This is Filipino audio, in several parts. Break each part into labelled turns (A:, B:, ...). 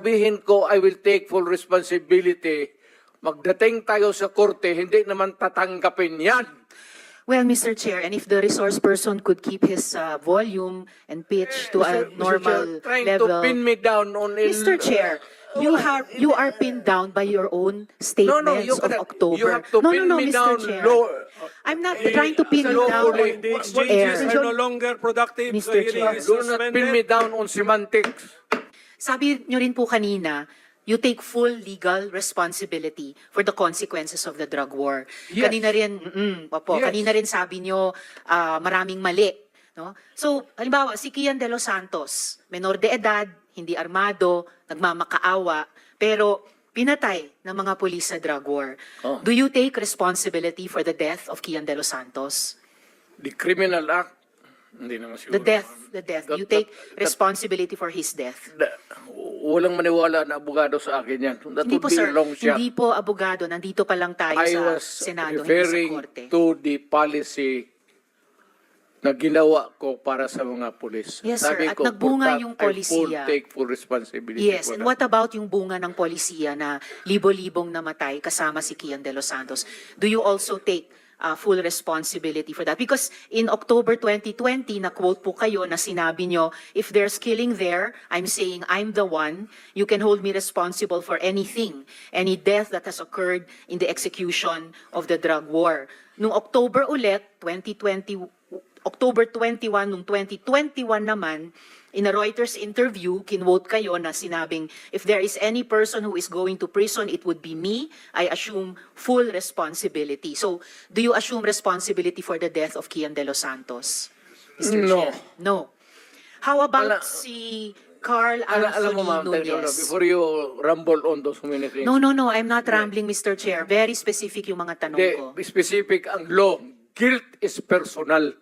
A: sabihin ko, I will take full responsibility, magdating tayo sa korte, hindi naman tatanggapin yan.
B: Well, Mr. Chair, and if the resource person could keep his volume and pitch to a normal
A: trying
B: level.
A: to pin me down on
B: Mr. Chair, you are pinned down by your own statements
A: you
B: of
A: cannot-
B: October.
A: you have to pin me
B: Mr.
A: down
B: Chair.
A: low.
B: I'm not trying to pin you down
A: lawfully.
B: on
C: The
B: air.
C: exchanges are no longer productive.
B: Mr.
C: The hearing
B: Chair.
C: is
A: Do not pin me
C: suspended.
A: down on semantics.
B: Sabi nyo rin po kanina, you take full legal responsibility for the consequences of the drug war.
A: Yes.
B: Kanina rin,
A: Yes.
B: kanina rin sabi nyo, maraming mali. No? So, halimbawa, si Kian De Los Santos, menor de edad, hindi armado, nagmamakaawa, pero pinatay ng mga pulis sa drug war.
A: Oh.
B: Do you take responsibility for the death of Kian De Los Santos?
A: The Criminal Act, hindi naman siguro.
B: The death. You take responsibility for his death.
A: Walang maniwala na abogado sa akin yan. That
B: Hindi
A: would
B: po,
A: be
B: sir.
A: long shot.
B: Hindi po, abogado. Nandito pa lang tayo
A: I
B: sa
A: was
B: Senado, hindi sa
A: referring
B: Korte.
A: to the policy na ginawa ko para sa mga pulis.
B: Yes, sir. At nagbunga yung polisiya.
A: I take full responsibility
B: Yes,
A: for
B: and
A: that.
B: what about yung bunga ng polisiya na libo-libong namatay kasama si Kian De Los Santos? Do you also take full responsibility for that? Because in October 2020, na-quote po kayo na sinabi nyo, if there's killing there, I'm saying I'm the one, you can hold me responsible for anything, any death that has occurred in the execution of the drug war. Noong October ulit, October 21, noong 2021 naman, in a Reuters interview, kinwote kayo na sinabing, if there is any person who is going to prison, it would be me. I assume full responsibility. So, do you assume responsibility for the death of Kian De Los Santos, Mr.
A: No.
B: Chair? No. How about
A: Ala-
B: si Carl
A: Alam mo, ma'am,
B: Anthony Nunez?
A: before you rumble on those many things,
B: No, I'm not rambling, Mr. Chair. Very specific yung mga tanong ko.
A: the specific ang law, guilt is personal.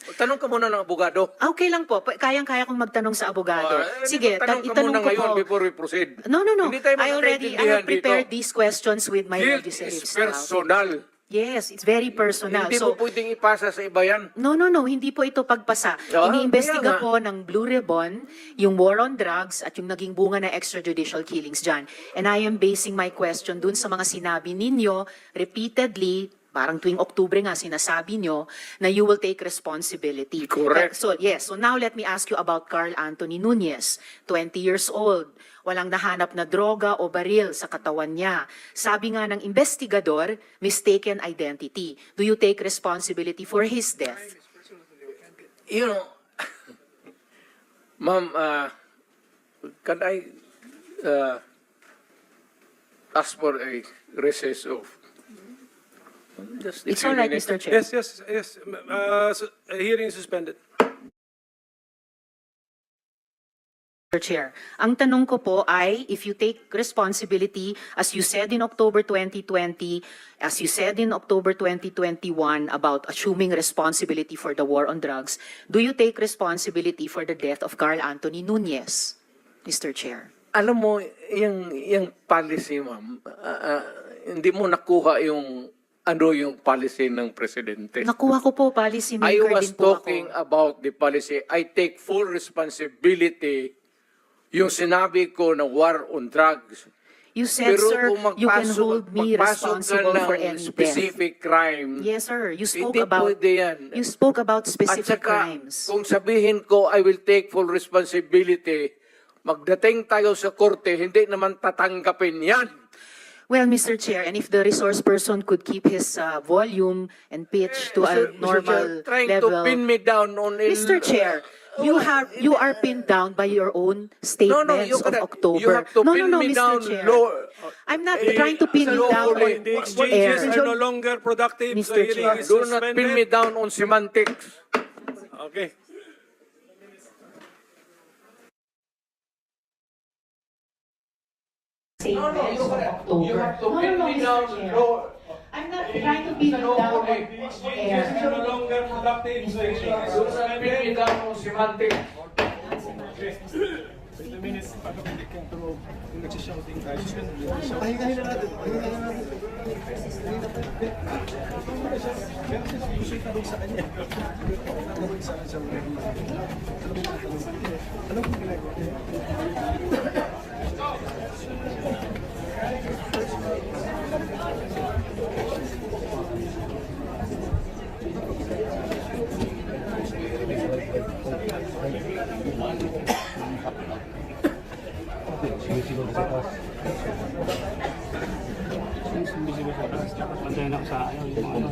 A: Tanong ka muna ng abogado.
B: Okay lang po. Kayang-kaya kong magtanong sa abogado. Sige,
A: tanong ka
B: itanong
A: muna
B: ko
A: ngayon
B: po.
A: before we proceed.
B: No.
A: Hindi tayo
B: I
A: magkakaintindihan
B: have prepared
A: dito.
B: these questions with my
A: Guilt
B: legislative
A: is
B: staff.
A: personal.
B: Yes, it's very personal.
A: Hindi mo pwedeng ipasa sa iba yan.
B: No, hindi po ito pagpasa.
A: Ah,
B: Iniimbestiga
A: kaya nga.
B: po ng Blue Ribbon yung war on drugs at yung naging bunga ng extrajudicial killings dyan. And I am basing my question dun sa mga sinabi ninyo repeatedly, parang tuwing Oktubre nga sinasabi nyo, na you will take responsibility.
A: Correct.
B: So now let me ask you about Carl Anthony Nunez, 20 years old. Walang nahanap na droga o baril sa katawan niya. Sabi nga ng investigador, mistaken identity. Do you take responsibility for his death?
A: You know, ma'am, can I ask for a recess of just a
B: It's
A: few
B: all right,
A: minutes?
B: Mr. Chair.
C: Yes. Hearing suspended.
B: Mr. Chair, ang tanong ko po ay, if you take responsibility, as you said in October 2020, as you said in October 2021 about assuming responsibility for the war on drugs, do you take responsibility for the death of Carl Anthony Nunez, Mr. Chair?
A: Alam mo, yung policy, ma'am, hindi mo nakuha yung policy ng presidente.
B: Nakuha ko po, policy
A: I
B: maker
A: was
B: din po
A: talking
B: ako.
A: about the policy. I take full responsibility yung sinabi ko na war on drugs.
B: You said,
A: Pero
B: sir,
A: kung
B: you can hold me
A: magpasok
B: responsible
A: ka ng
B: for any death.
A: specific crime,
B: Yes, sir. You spoke
A: hindi
B: about
A: pwede yan.
B: you spoke about
A: At
B: specific
A: saka,
B: crimes.
A: kung sabihin ko, I will take full responsibility, magdating tayo sa korte, hindi naman tatanggapin yan.
B: Well, Mr. Chair, and if the resource person could keep his volume and pitch to a normal
A: trying
B: level.
A: to pin me down on
B: Mr. Chair, you are pinned down by your own statements
A: you
B: of
A: cannot-
B: October.
A: you have to pin me
B: Mr.
A: down
B: Chair.
A: low.
B: I'm not trying to pin you down
A: lawfully.
B: on
C: The
B: air.
C: exchanges are no longer productive.
B: Mr.
C: The hearing
B: Chair.
C: is
A: Do not pin me
C: suspended.
A: down on semantics.
C: Okay.
B: Statements of October. Mr. Chair. I'm not trying to pin you down on
C: The exchanges
B: air.
C: are no longer productive. The hearing is
A: Do not pin me
C: suspended.
A: down on semantics.
C: Wait a minute. Paano hindi ka pero yung nagsishouting tayo?
D: Pahingahin na natin.
C: Gusto itanong sa kanya. Tanong sa kanya. Alam mo kung ginagawa niya? Sumisigaw sa taas.
E: Sumisigaw sa taas. Dapat bantayan ako sa ayaw, yung mga ano.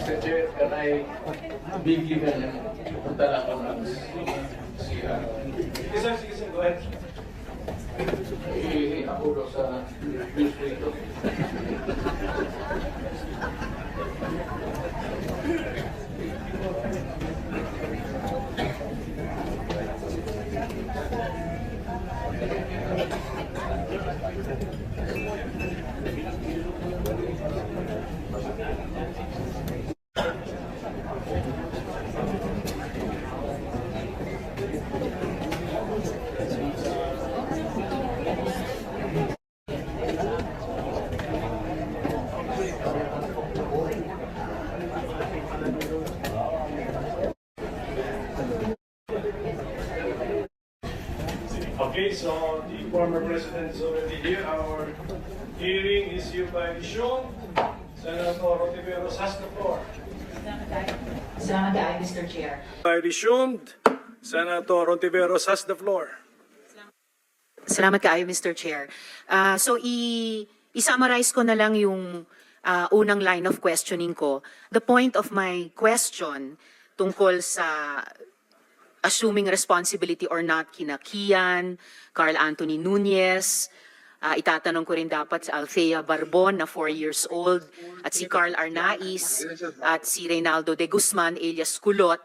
A: Mr. Chair, can I be given punta lang ako ng CR?
C: Sige, sir, go ahead.
A: Ako daw sa news dito.
C: Okay, so the former president is already here. Our hearing is hereby resumed. Senator Rotiveros has the floor.
B: Salamat kayo, Mr. Chair.
C: By resumed, Senator Rotiveros has the floor.
B: Salamat kaayo, Mr. Chair. So, i-summarize ko na lang yung unang line of questioning ko. The point of my question tungkol sa assuming responsibility or not kina Kian, Carl Anthony Nunez, itatanong ko rin dapat sa Althea Barbon na 4 years old, at si Carl Arnaiz, at si Reynaldo de Guzman alias Kulot,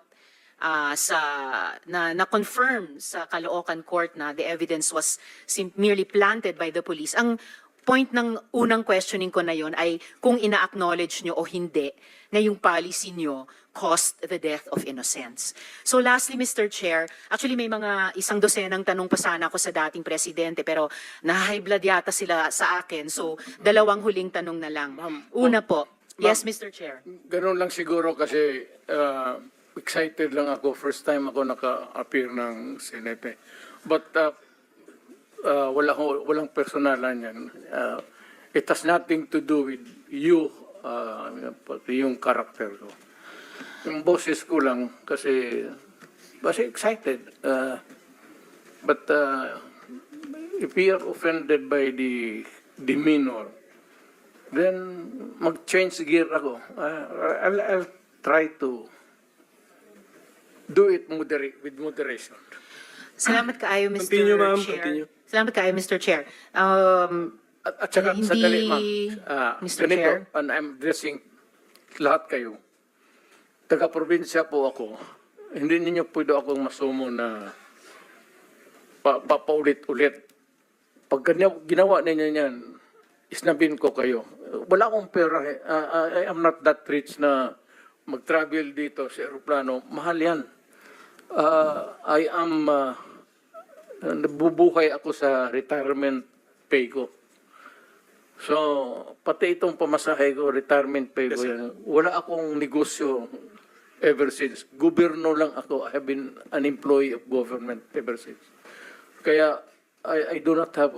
B: na-confirm sa Caloocan Court na the evidence was merely planted by the police. Ang point ng unang questioning ko na yon ay kung ina-acknowledge nyo o hindi na yung policy nyo caused the death of innocents. So lastly, Mr. Chair, actually may mga 100 tanong pa sana ako sa dating presidente pero na-high blood yata sila sa akin. So 2 huling tanong na lang. Una po. Yes, Mr. Chair.
A: Ganun lang siguro kasi excited lang ako. First time ako naka-appear ng Senate. But walang personalan yan. It has nothing to do with you, yung character ko. Yung boses ko lang kasi excited. But if you are offended by the demeanor, then mag-change gear ako. I'll try to do it with moderation.
B: Salamat kaayo, Mr.
C: Continue, ma'am.
B: Chair.
C: Continue.
B: Salamat kaayo, Mr. Chair.
A: At saka,
B: Hindi,
A: sandali, ma'am.
B: Mr.
A: Ganito,
B: Chair.
A: and I'm addressing lahat kayo. Taga-probinsya po ako. Hindi ninyo pwede akong masumo na papaulit-ulit. Pag ginawa ninyo yan, isnabin ko kayo. Wala akong pera. I am not that rich na mag-travel dito sa aeroplano. Mahal yan. I am, nabubuhay ako sa retirement pay ko. So, pati itong pamasahe ko, retirement pay ko yan. Wala akong negosyo ever since. Gobyerno lang ako. I have been an employee of government ever since. Kaya, I do not have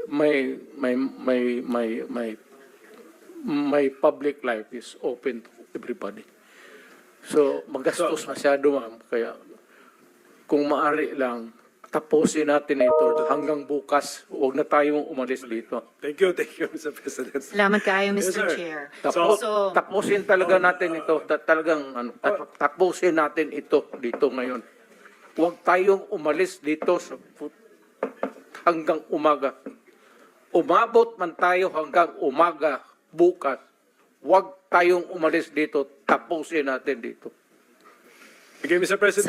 A: my public life is open to everybody. So, magastos masyado, ma'am. Kaya, kung maaari lang, tapusin natin ito hanggang bukas. Huwag na tayong umalis dito.
C: Thank you, Mr. President.
B: Salamat kaayo,
C: Yes,
B: Mr.
C: sir.
B: Chair.
C: So-
A: Tapusin talaga natin ito. Tapusin natin ito dito ngayon. Huwag tayong umalis dito hanggang umaga. Umabot man tayo hanggang umaga bukas. Huwag tayong umalis dito. Tapusin natin dito.
C: Okay, Mr. President.